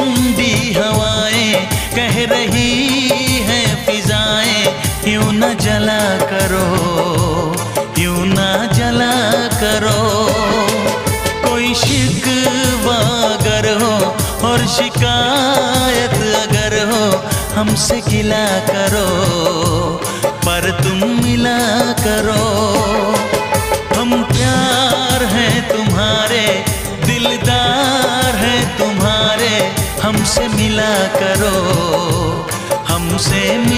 ठंडी हवाएं, कह रही है फिजाएं, यूं न जला करो, यूं न जला करो। कोई शिकवा अगर हो और शिकायत अगर हो, हमसे गिला करो, पर तुम मिला करो। हम प्यार हैं तुम्हारे, दिलदार हैं तुम्हारे, हमसे मिला करो, हमसे